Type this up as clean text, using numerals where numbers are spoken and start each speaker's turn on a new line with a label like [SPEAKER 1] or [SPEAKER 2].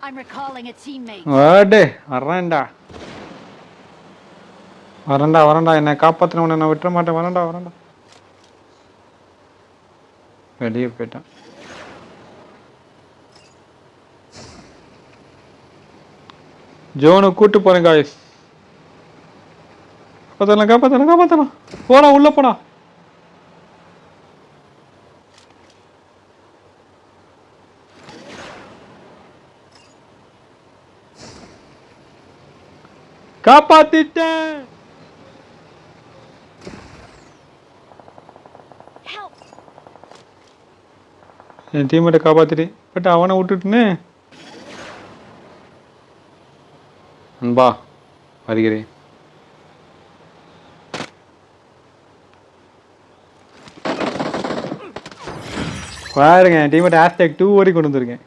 [SPEAKER 1] I'm recalling a teammate.
[SPEAKER 2] Wade வரேன்டா வரேன்டா என்னை காப்பாத்தினவனை நான் விட்டுற மாட்டேன் வரேன்டா வெளியே போயிட்டான் ஜோனு கூட்டு போறேன் காய்ஸ் காப்பாத்தலாம் போடா உள்ள போடா காப்பாத்திட்டேன் என் டீமேட்டை காப்பாத்திட்டு பட் அவனை விட்டுட்டுனே அன்பா வருகிறேன் பாருங்க என் டீமேட் #2 ஓடி கொண்டு வந்திருக்கேன்